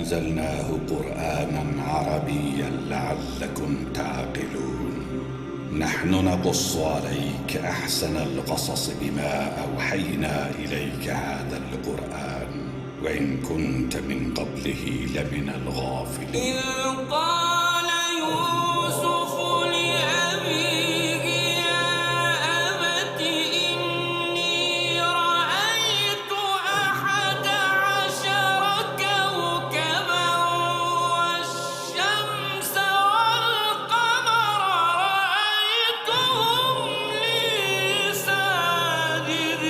أنزلناه قرآنا عربيا لعلكم تعقلون. نحن نقص عليك أحسن القصص بما أوحينا إليك هذا القرآن وإن كنت من قبله لمن الغافلين. إذ قال يوسف لأبيه يا أبت إني رأيت 11 كوكبا والشمس والقمر رأيتهم لي ساجدين.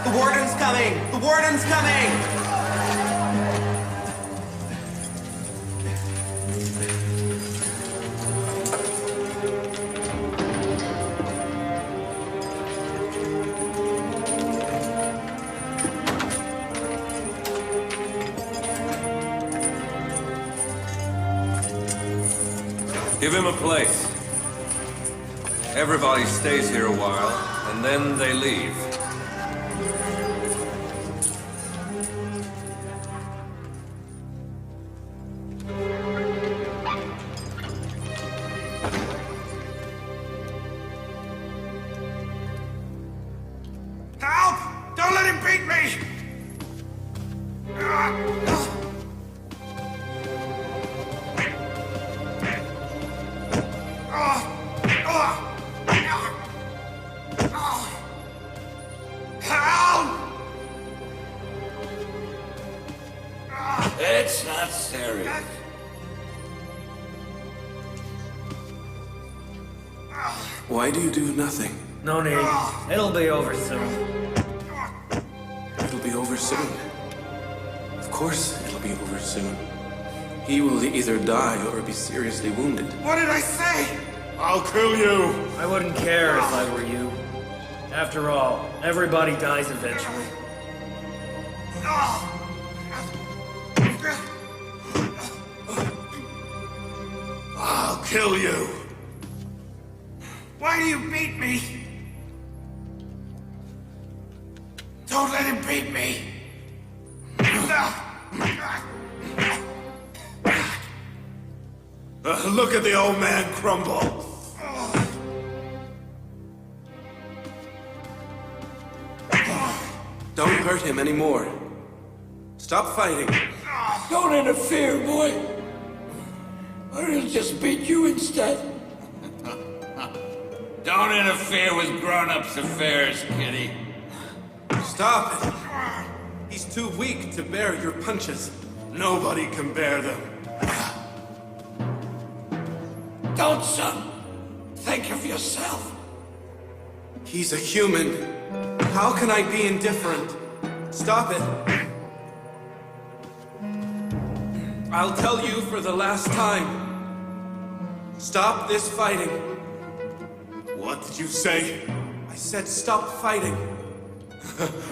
The warden's coming! The warden's coming! Give him a place. Everybody stays here a while, and then they leave. Help! Don't let him beat me! Help! It's not serious. Why do you do nothing? No need. It'll be over soon. It'll be over soon. Of course it'll be over soon. He will either die or be seriously wounded. What did I say? I'll kill you. I wouldn't care if I were you. After all, everybody dies eventually. I'll kill you. Why do you beat me? Don't let him beat me. Look at the old man crumble. Don't hurt him anymore. Stop fighting. Don't interfere, boy. Or he'll just beat you instead. Don't interfere with grown-ups' affairs, kitty. Stop it. He's too weak to bear your punches. Nobody can bear them. Don't, son. Think of yourself. He's a human. How can I be indifferent? Stop it. I'll tell you for the last time. Stop this fighting. What did you say? I said stop fighting.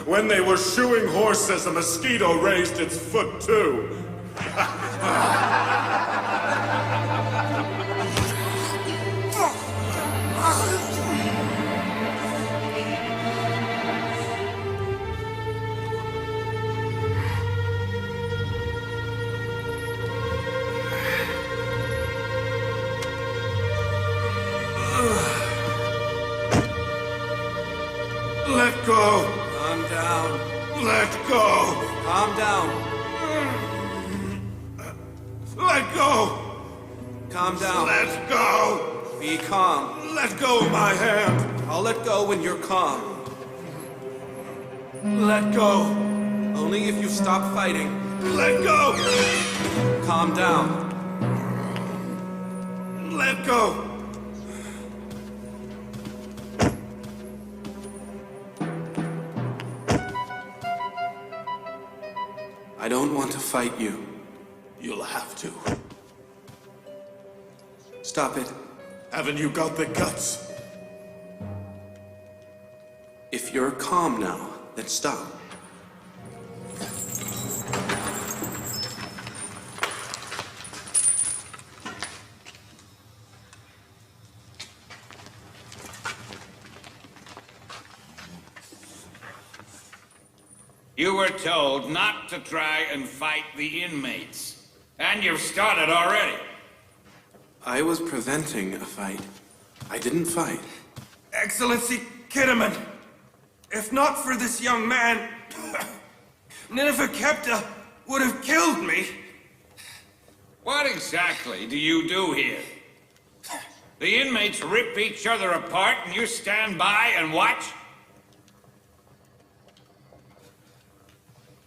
When they were shoeing horses, a mosquito raised its foot too. Let go. Calm down. Let go. Calm down. Let go. Calm down. Let go. Be calm. Let go of my hand. I'll let go when you're calm. Let go. Only if you stop fighting. Let go. Calm down. Let go. I don't want to fight you. You'll have to. Stop it. Haven't you got the guts? If you're calm now, then stop. You were told not to try and fight the inmates. And you've started already. I was preventing a fight. I didn't fight. Excellency Kidderman, if not for this young man, Nineveh would have killed me. What exactly do you do here? The inmates rip each other apart and you stand by and watch?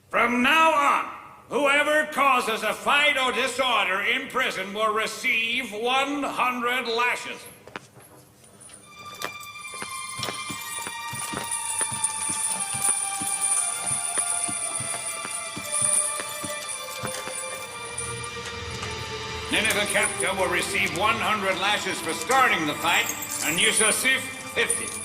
From now on, whoever causes a fight or disorder in prison will receive 100 lashes. Nineveh Capta will receive 100 lashes for starting the fight, and Yusuf 50.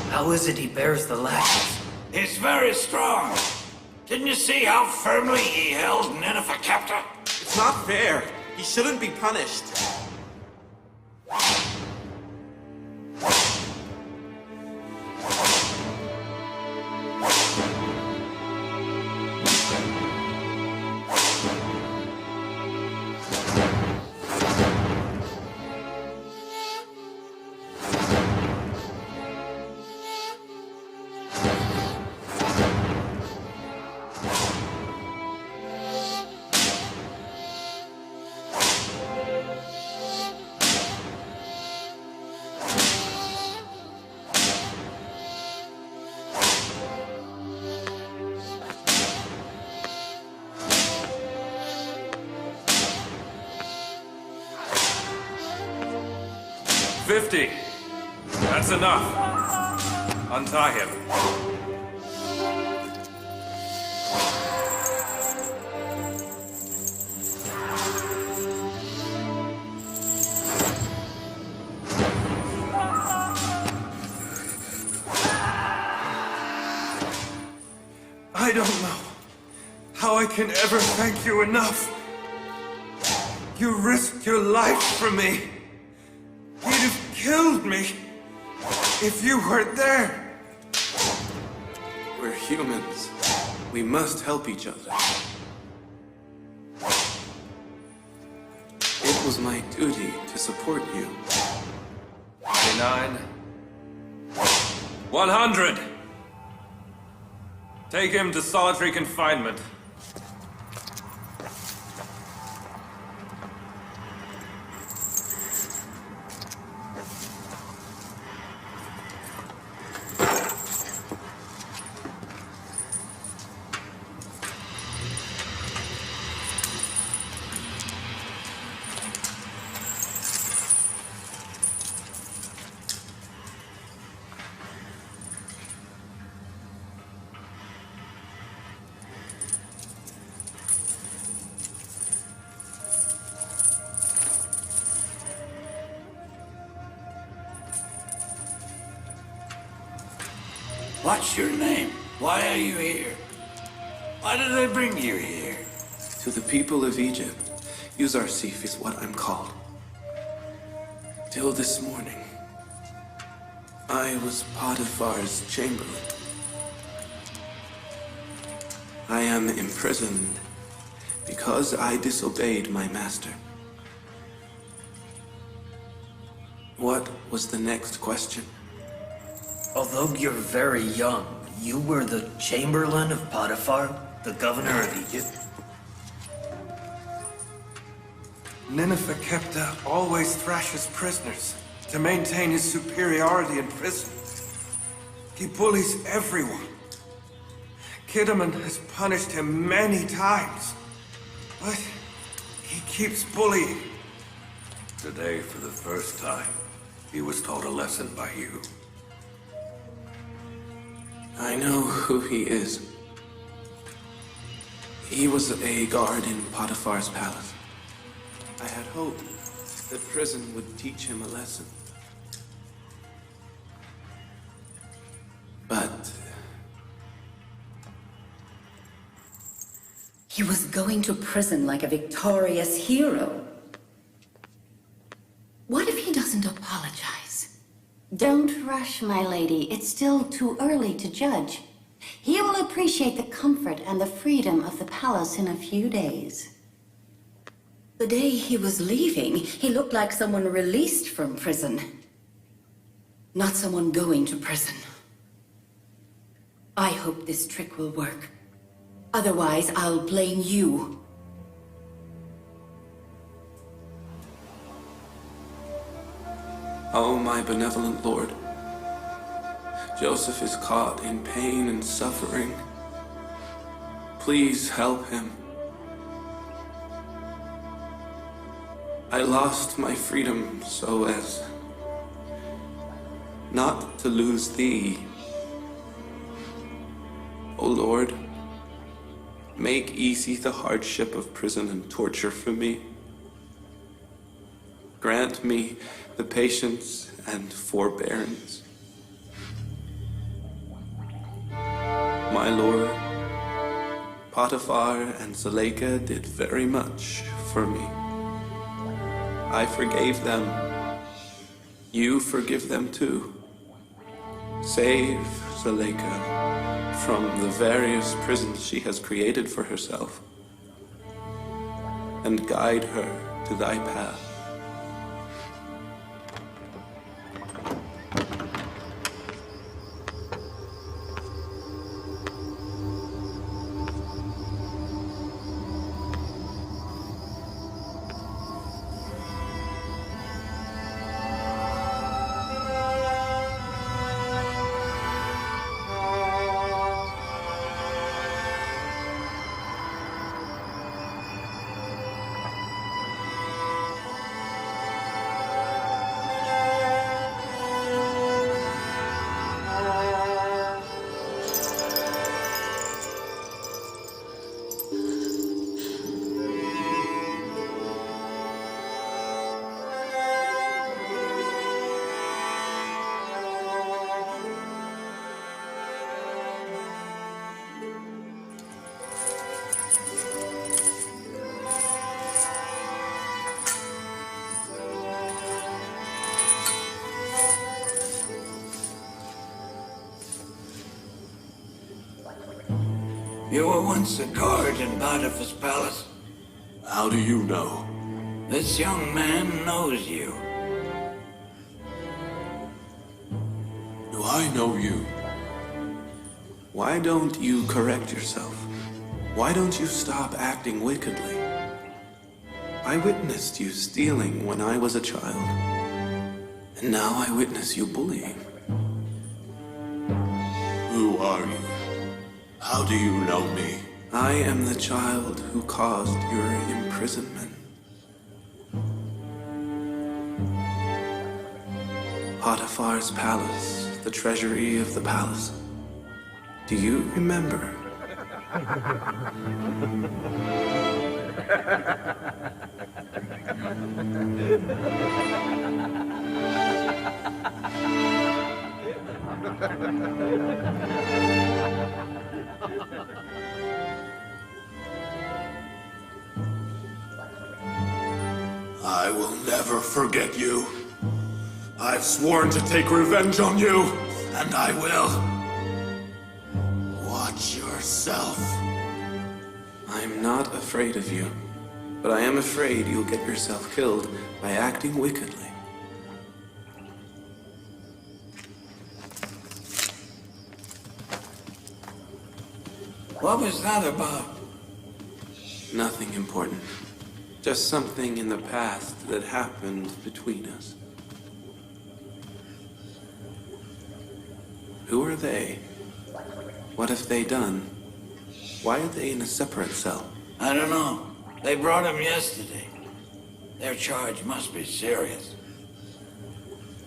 How is it he bears the lashes? He's very strong. Didn't you see how firmly he held Nineveh Capta? It's not fair. He shouldn't be punished. 50. That's enough. Untie him. I don't know how I can ever thank you enough. You risked your life for me. You'd have killed me if you weren't there. We're humans. We must help each other. It was my duty to support you. 99. 100. Take him to solitary confinement. What's your name? Why are you here? Why did they bring you here? To the people of Egypt, Yusuf is what I'm called. Till this morning, I was Potiphar's chamberlain. I am imprisoned because I disobeyed my master. What was the next question? Although you're very young, you were the Chamberlain of Potiphar, the governor of Egypt? Nineveh always thrashes prisoners to maintain his superiority in prison. He bullies everyone. Kidderman has punished him many times, but he keeps bullying. Today, for the first time, he was taught a lesson by you. I know who he is. He was a guard in Potiphar's palace. I had hoped that prison would teach him a lesson. But he was going to prison like a victorious hero. What if he doesn't apologize? Don't rush, my lady. It's still too early to judge. He will appreciate the comfort and the freedom of the palace in a few days. The day he was leaving, he looked like someone released from prison. Not someone going to prison. I hope this trick will work. Otherwise, I'll blame you. oh, my benevolent Lord, Joseph is caught in pain and suffering. Please help him. I lost my freedom so as not to lose thee. O Lord, make easy the hardship of prison and torture for me. Grant me the patience and forbearance. My Lord, Potiphar and Zuleika did very much for me. I forgave them. You forgive them too. Save Zuleika from the various prisons she has created for herself, and guide her to thy path. You were once a guard in Potiphar's palace. How do you know? This young man knows you. Do I know you? Why don't you correct yourself? Why don't you stop acting wickedly? I witnessed you stealing when I was a child. And now I witness you bullying. Who are you? How do you know me? I am the child who caused your imprisonment. Potiphar's palace, the treasury of the palace. Do you remember? I will never forget you. I've sworn to take revenge on you, and I will. Watch yourself. I'm not afraid of you, but I am afraid you'll get yourself killed by acting wickedly. What was that about? Nothing important. Just something in the past that happened between us. Who are they? What have they done? Why are they in a separate cell? I don't know. They brought him yesterday. Their charge must be serious.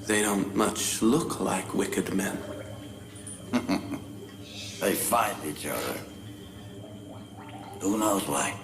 They don't much look like wicked men. They find each other. Who knows why?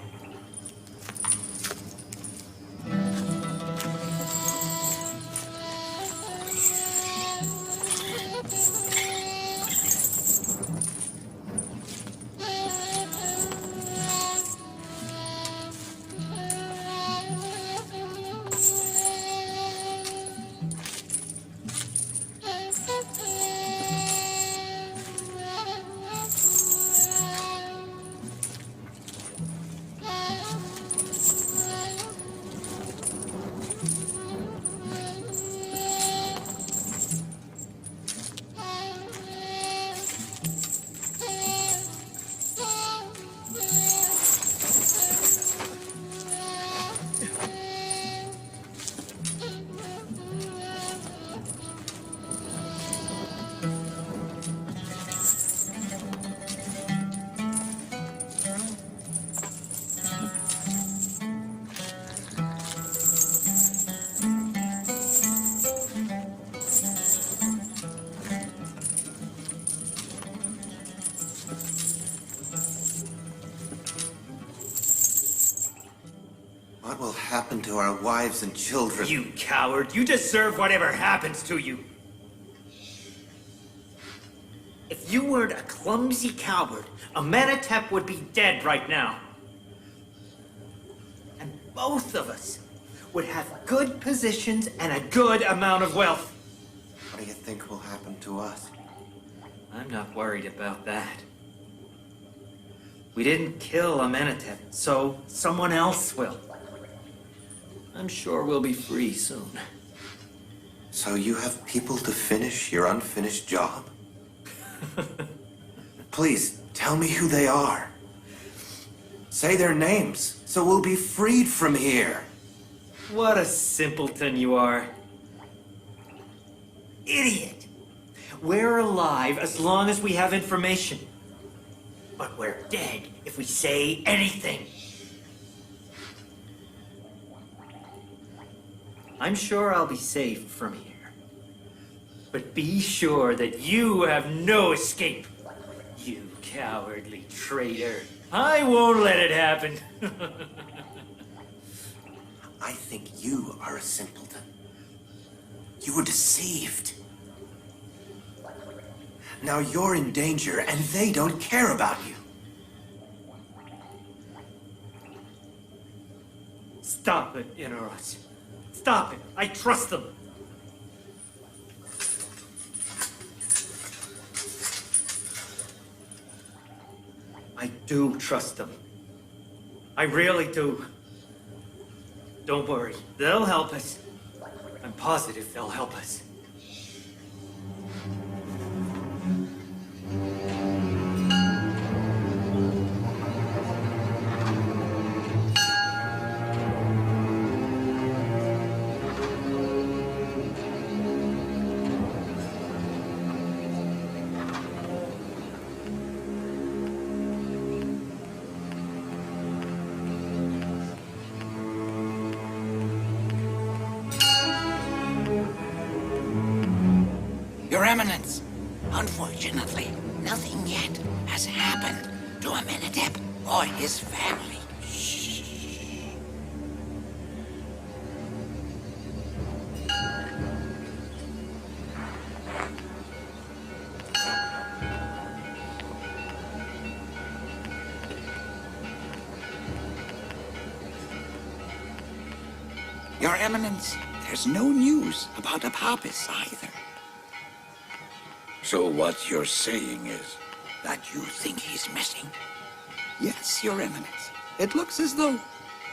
What will happen to our wives and children? You coward! You deserve whatever happens to you! If you weren't a clumsy coward, Amenhotep would be dead right now. And both of us would have good positions and a good amount of wealth. What do you think will happen to us? I'm not worried about that. We didn't kill Amenhotep, so someone else will. I'm sure we'll be free soon. So you have people to finish your unfinished job? Please, tell me who they are. Say their names, so we'll be freed from here. What a simpleton you are. Idiot! We're alive as long as we have information. But we're dead if we say anything. I'm sure I'll be safe from here. But be sure that you have no escape. You cowardly traitor. I won't let it happen. I think you are a simpleton. You were deceived. Now you're in danger and they don't care about you. Stop it, Inaros. Stop it. I trust them. I do trust them. I really do. Don't worry, they'll help us. I'm positive they'll help us. Your Eminence, unfortunately, nothing yet has happened to Amenhotep or his family. Your Eminence, there's no news about Apophis either. So what you're saying is that you think he's missing? Yes, Your Eminence. It looks as though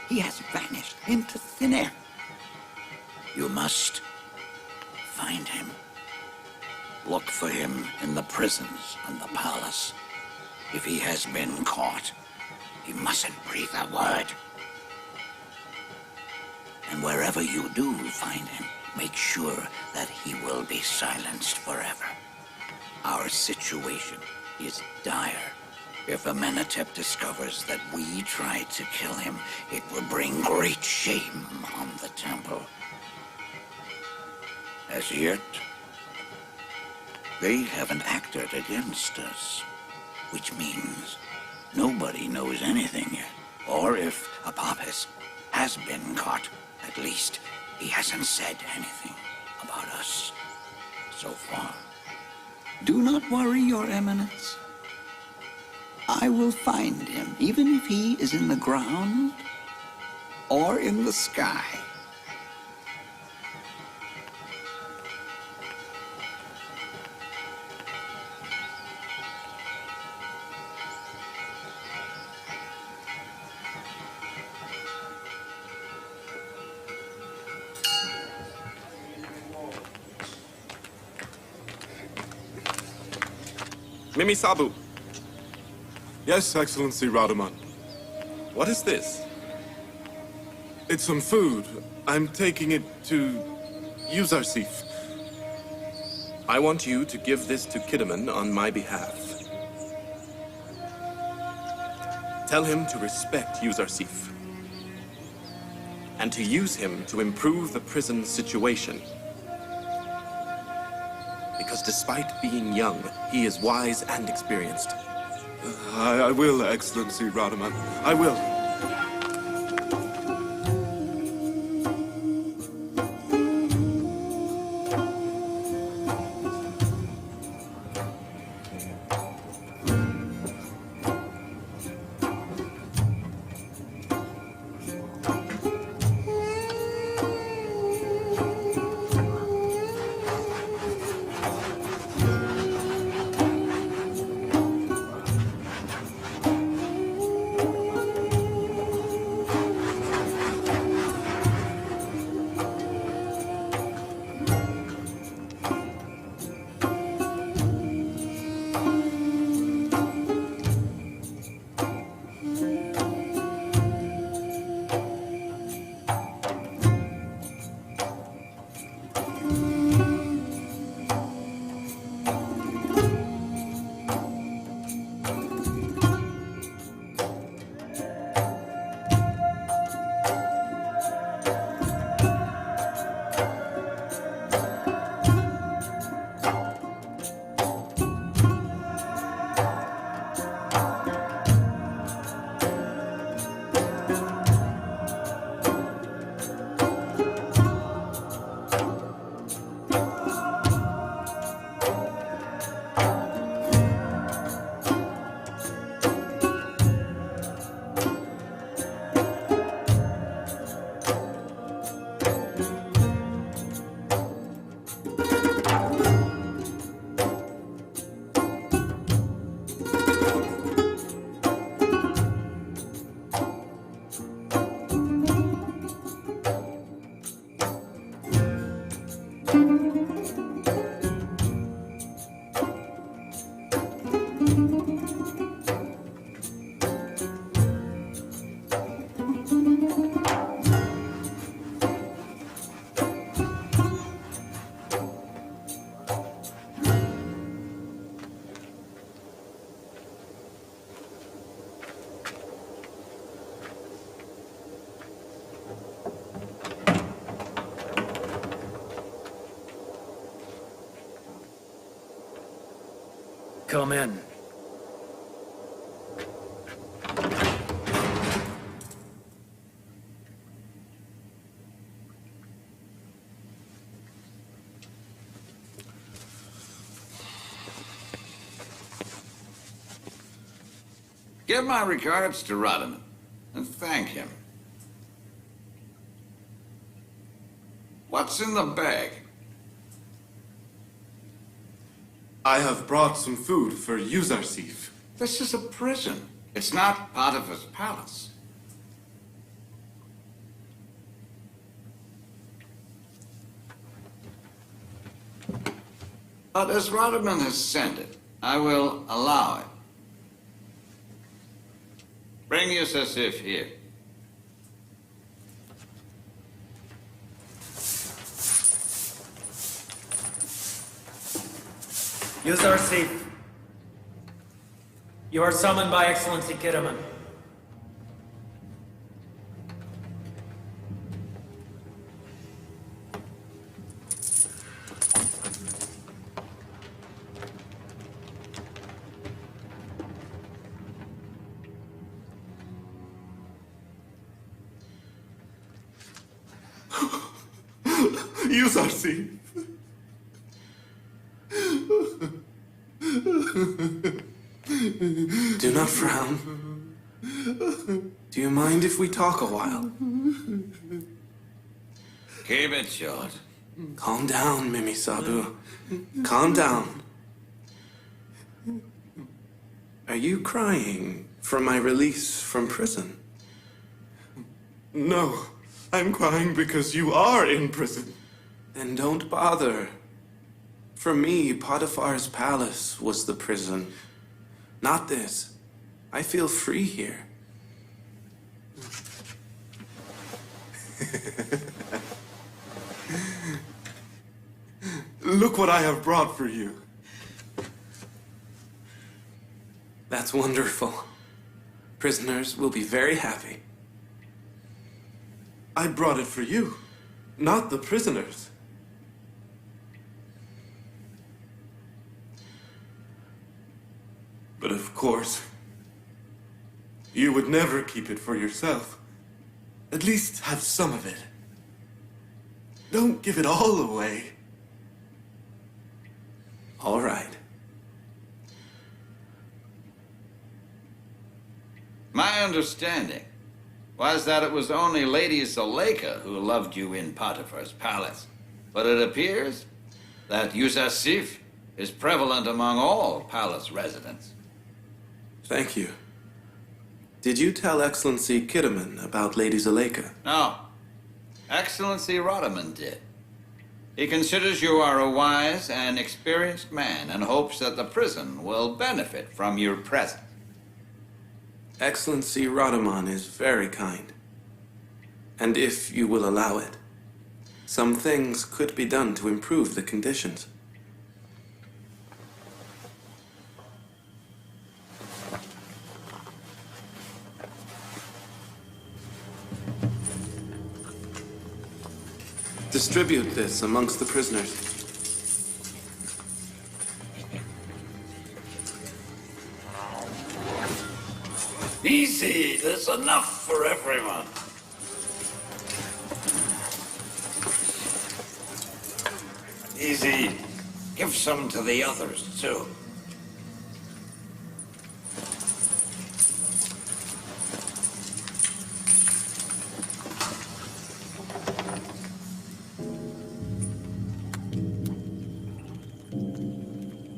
he has vanished into thin air. You must find him. Look for him in the prisons and the palace. If he has been caught, he mustn't breathe a word. And wherever you do find him, make sure that he will be silenced forever. Our situation is dire. If Amenhotep discovers that we tried to kill him, it will bring great shame on the temple. As yet, they haven't acted against us, which means nobody knows anything yet. Or if Apophis has been caught, at least he hasn't said anything about us so far. Do not worry, Your Eminence. I will find him, even if he is in the ground or in the sky. Mimi Sabu. Yes, Excellency Raduman. What is this? It's some food. I'm taking it to Yuzarsif. I want you to give this to Kidderman on my behalf. Tell him to respect Yuzarsif and to use him to improve the prison situation. Because despite being young, he is wise and experienced. I will, Excellency Raduman. I will. come in. Give my regards to Radaman, and thank him. What's in the bag? I have brought some food for Yusuf. This is a prison. It's not Potiphar's palace. But as Radaman has sent it, I will allow it. Bring Yusuf here. Yusuf, you are summoned by Excellency Kiddaman. Yusuf. Do not frown. Do you mind if we talk a while? Keep it short. Calm down, Mimi Sabu. Calm down. Are you crying for my release from prison? No, I'm crying because you are in prison. Then don't bother. For me, Potiphar's palace was the prison. Not this. I feel free here. Look what I have brought for you. That's wonderful. Prisoners will be very happy. I brought it for you, not the prisoners. But of course, you would never keep it for yourself. At least have some of it. Don't give it all away. All right. My understanding was that it was only Lady Zuleika who loved you in Potiphar's palace. But it appears that Yusuf is prevalent among all palace residents. Thank you. Did you tell Excellency Kiddaman about Lady Zuleika? No. Excellency Radaman did. He considers you are a wise and experienced man and hopes that the prison will benefit from your presence. Excellency Radaman is very kind. And if you will allow it, some things could be done to improve the conditions. Distribute this amongst the prisoners. Easy, there's enough for everyone. Easy, give some to the others too.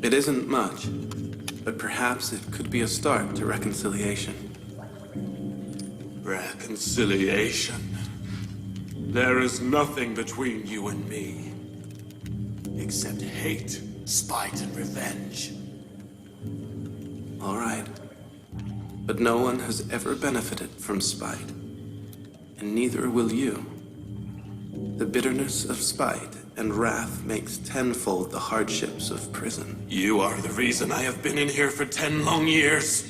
It isn't much, but perhaps it could be a start to reconciliation. Reconciliation? There is nothing between you and me, except hate, spite, and revenge. All right. But no one has ever benefited from spite, and neither will you. The bitterness of spite and wrath makes tenfold the hardships of prison. You are the reason I have been in here for 10 long years,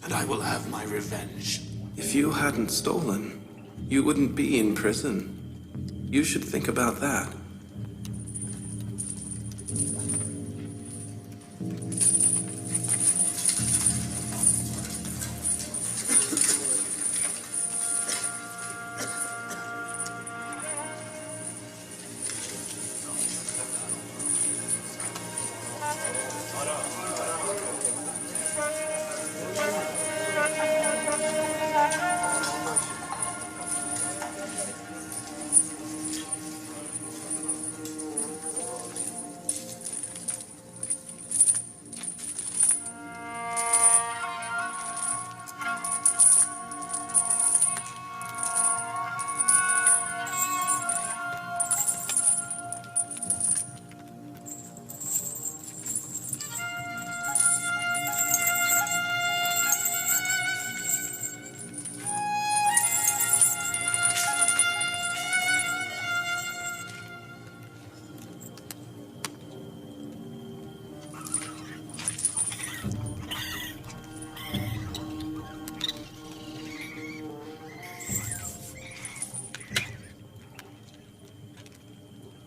and I will have my revenge. If you hadn't stolen, you wouldn't be in prison. You should think about that.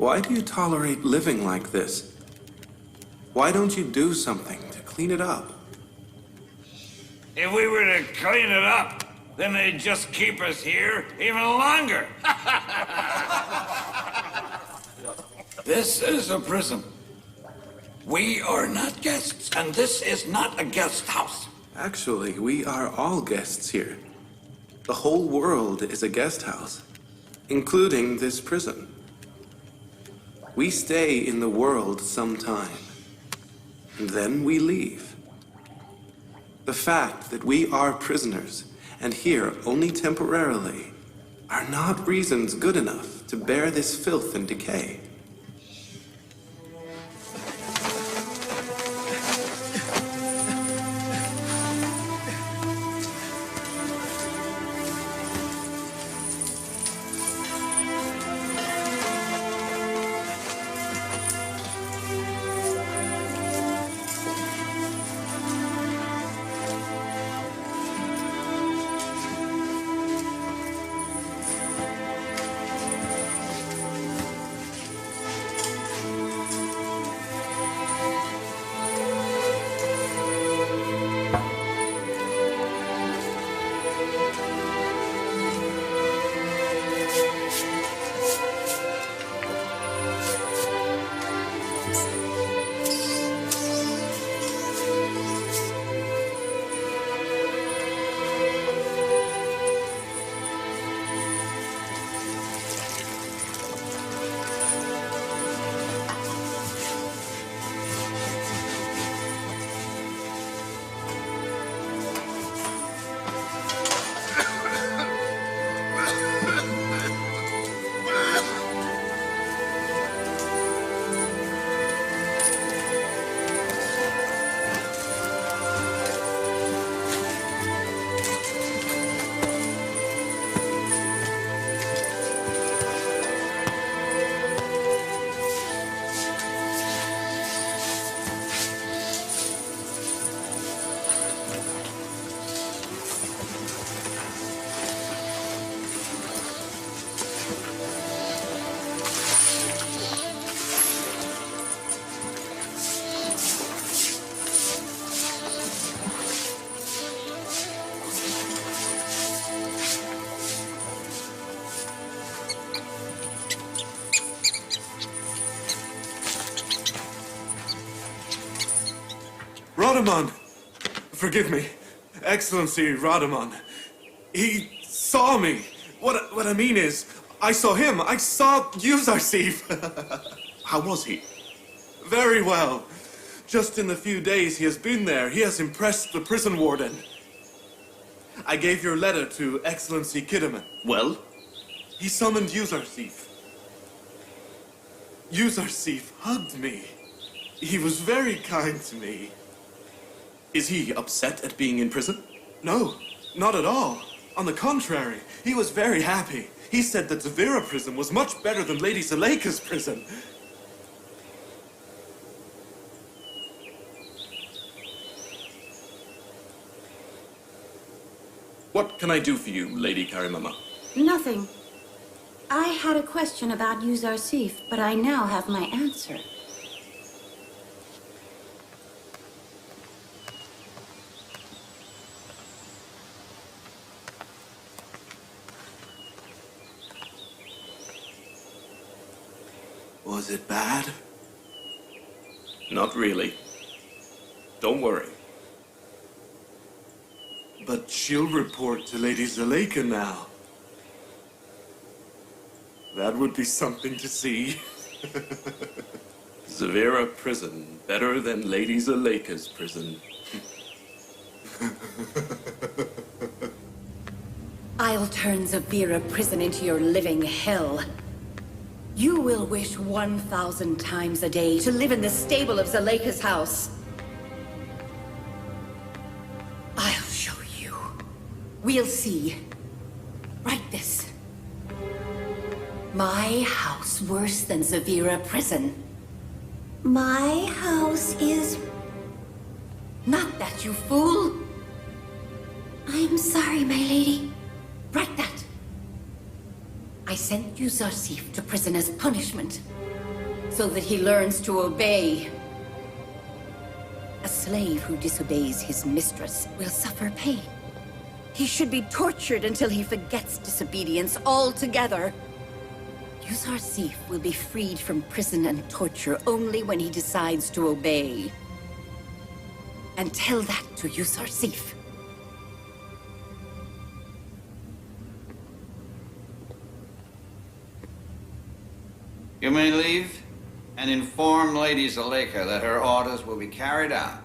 Why do you tolerate living like this? Why don't you do something to clean it up? If we were to clean it up, then they'd just keep us here even longer. This is a prison. We are not guests, and this is not a guest house. Actually, we are all guests here. The whole world is a guest house, including this prison. We stay in the world some time, and then we leave. The fact that we are prisoners, and here only temporarily, are not reasons good enough to bear this filth and decay. Radaman! Forgive me. Excellency Radaman. He saw me. What I mean is, I saw him. I saw Yusuf. How was he? Very well. Just in the few days he has been there, he has impressed the prison warden. I gave your letter to Excellency Kidderman. Well? He summoned Yusuf. Yusuf hugged me. He was very kind to me. Is he upset at being in prison? No, not at all. On the contrary, he was very happy. He said that Zavira prison was much better than Lady Zuleika's prison. What can I do for you, Lady Karimama? Nothing. I had a question about Yusuf, but I now have my answer. Was it bad? Not really. Don't worry. But she'll report to Lady Zuleika now. That would be something to see. Zavira prison, better than Lady Zuleika's prison. I'll turn Zavira prison into your living hell. You will wish 1,000 times a day to live in the stable of Zuleika's house. I'll show you. We'll see. Write this. My house worse than Zavira prison. My house is... Not that, you fool! I'm sorry, my lady. Write that. I sent Yusuf to prison as punishment. so that he learns to obey. A slave who disobeys his mistress will suffer pain. He should be tortured until he forgets disobedience altogether. Yusuf will be freed from prison and torture only when he decides to obey. And tell that to Yusuf. You may leave and inform Lady Zuleika that her orders will be carried out.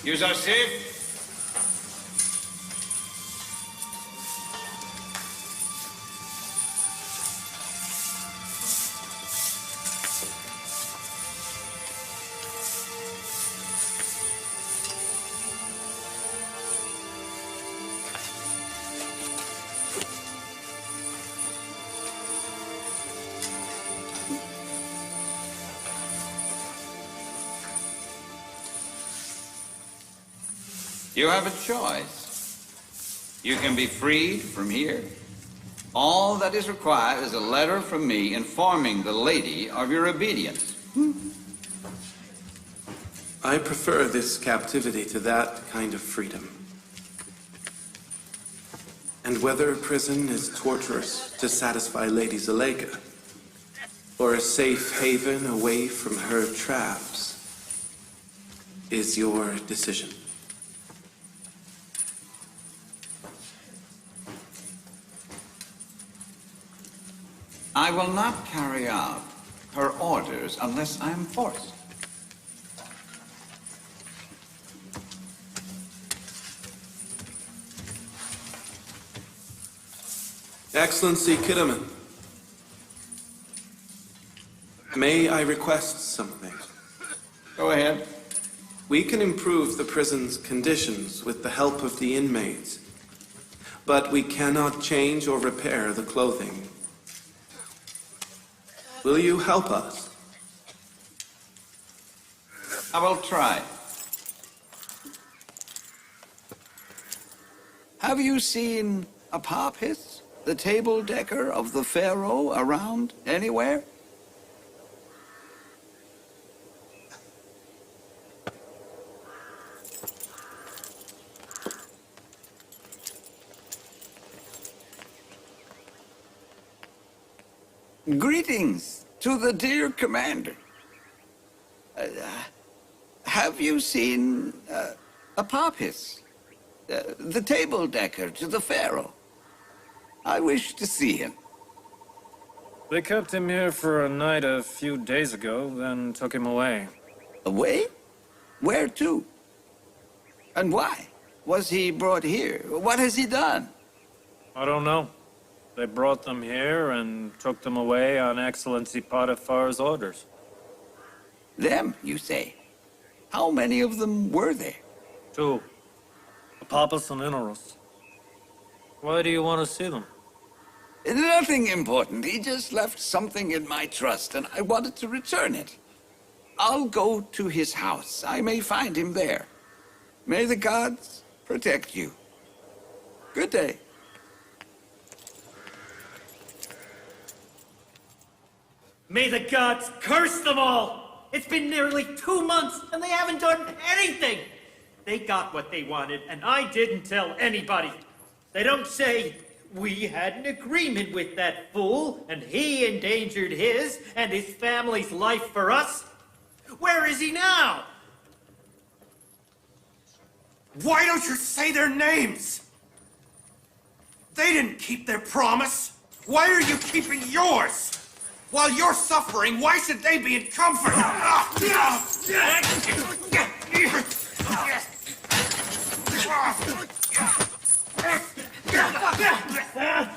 Yusuf? You have a choice. You can be freed from here. All that is required is a letter from me informing the lady of your obedience. I prefer this captivity to that kind of freedom. And whether prison is torturous to satisfy Lady Zuleika, or a safe haven away from her traps, is your decision. I will not carry out her orders unless I am forced. Excellency Kidderman, may I request something? Go ahead. We can improve the prison's conditions with the help of the inmates, but we cannot change or repair the clothing. Will you help us? I will try. Have you seen Apophis, the table decker of the Pharaoh, around anywhere? Greetings to the dear commander. Have you seen Apophis, the table decker to the Pharaoh? I wish to see him. They kept him here for a night a few days ago, then took him away. Away? Where to? And why was he brought here? What has he done? I don't know. They brought them here and took them away on Excellency Potiphar's orders. Them, you say? How many of them were there? 2. Apophis and Inorus. Why do you want to see them? Nothing important. He just left something in my trust, and I wanted to return it. I'll go to his house. I may find him there. May the gods protect you. Good day. May the gods curse them all! It's been nearly 2 months and they haven't done anything! They got what they wanted and I didn't tell anybody. They don't say, we had an agreement with that fool and he endangered his and his family's life for us. Where is he now? Why don't you say their names? They didn't keep their promise. Why are you keeping yours? While you're suffering, why should they be in comfort?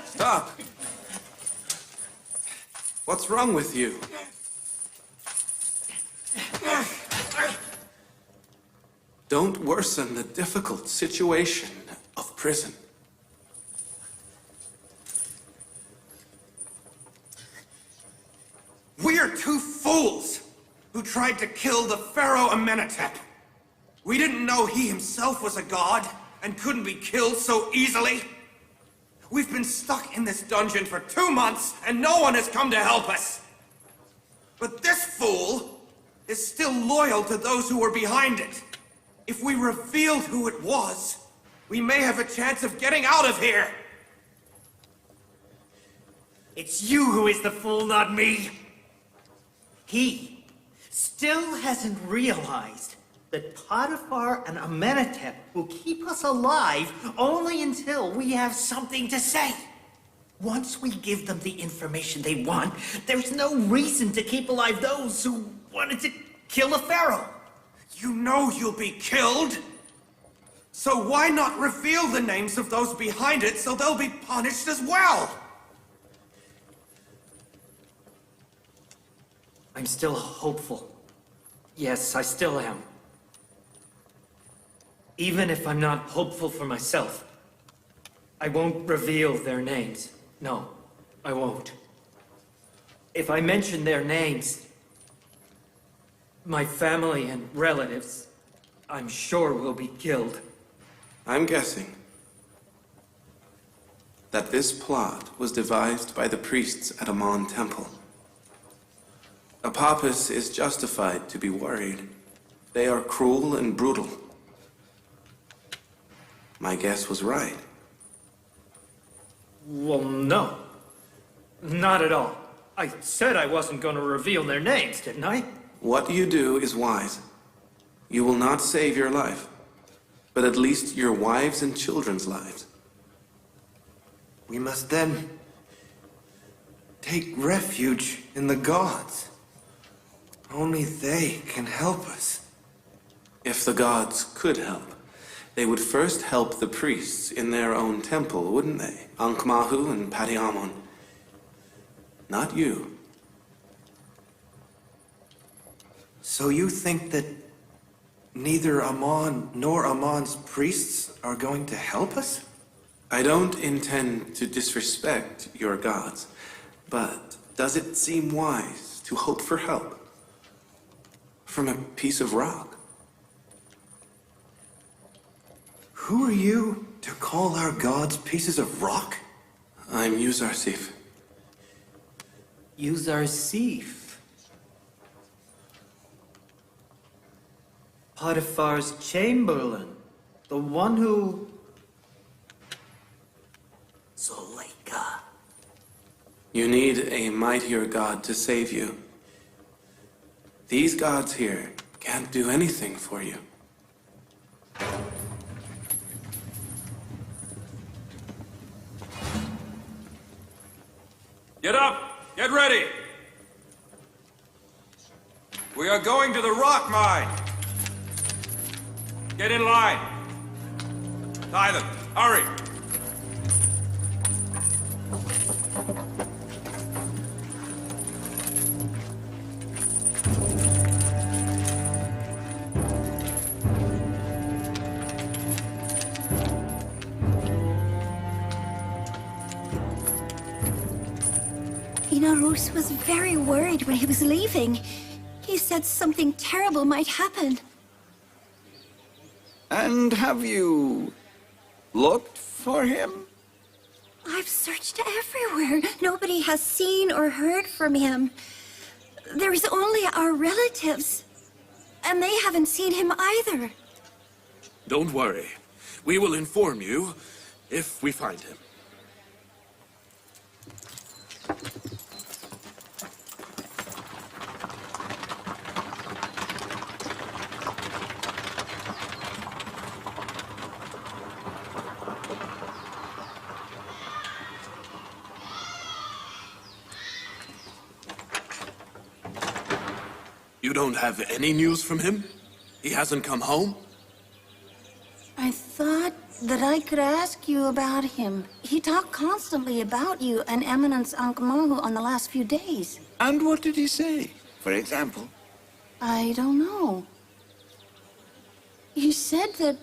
Stop! What's wrong with you? Don't worsen the difficult situation of prison. We're two fools who tried to kill the Pharaoh Amenhotep. We didn't know he himself was a god and couldn't be killed so easily. We've been stuck in this dungeon for 2 months and no one has come to help us. But this fool is still loyal to those who were behind it. If we revealed who it was, we may have a chance of getting out of here. It's you who is the fool, not me. He still hasn't realized that Potiphar and Amenhotep will keep us alive only until we have something to say. Once we give them the information they want, there's no reason to keep alive those who wanted to kill the Pharaoh. You know you'll be killed. So why not reveal the names of those behind it so they'll be punished as well? I'm still hopeful. Yes, I still am. Even if I'm not hopeful for myself, I won't reveal their names. No, I won't. If I mention their names, my family and relatives, I'm sure will be killed. I'm guessing that this plot was devised by the priests at Amon Temple. Apophis is justified to be worried. They are cruel and brutal. My guess was right. Well, no. Not at all. I said I wasn't going to reveal their names, didn't I? What you do is wise. You will not save your life, but at least your wives' and children's lives. We must then take refuge in the gods. Only they can help us. If the gods could help, they would first help the priests in their own temple, wouldn't they? Ankh-Mahu and Pati-Amon. Not you. So you think that neither Amon nor Amon's priests are going to help us? I don't intend to disrespect your gods, but does it seem wise to hope for help from a piece of rock? Who are you to call our gods pieces of rock? I'm Yuzarsif. Yuzarsif. Potiphar's chamberlain. The one who... Zuleika. You need a mightier god to save you. These gods here can't do anything for you. Get up! Get ready! We are going to the rock mine! Get in line! Tie them! Hurry! Rus was very worried when he was leaving. He said something terrible might happen. And have you looked for him? I've searched everywhere. Nobody has seen or heard from him. There's only our relatives. And they haven't seen him either. Don't worry. We will inform you if we find him. You don't have any news from him? He hasn't come home? I thought that I could ask you about him. He talked constantly about you and Eminence Ankh-Morpork on the last few days. And what did he say, for example? I don't know. He said that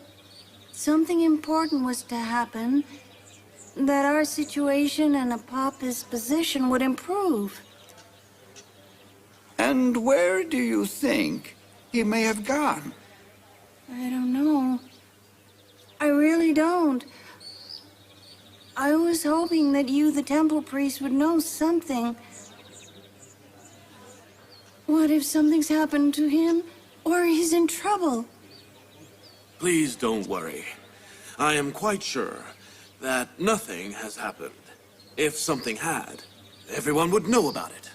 something important was to happen, that our situation and Apapa's position would improve. And where do you think he may have gone? I don't know. I really don't. I was hoping that you, the temple priest, would know something. What if something's happened to him, or he's in trouble? Please don't worry. I am quite sure that nothing has happened. If something had, everyone would know about it.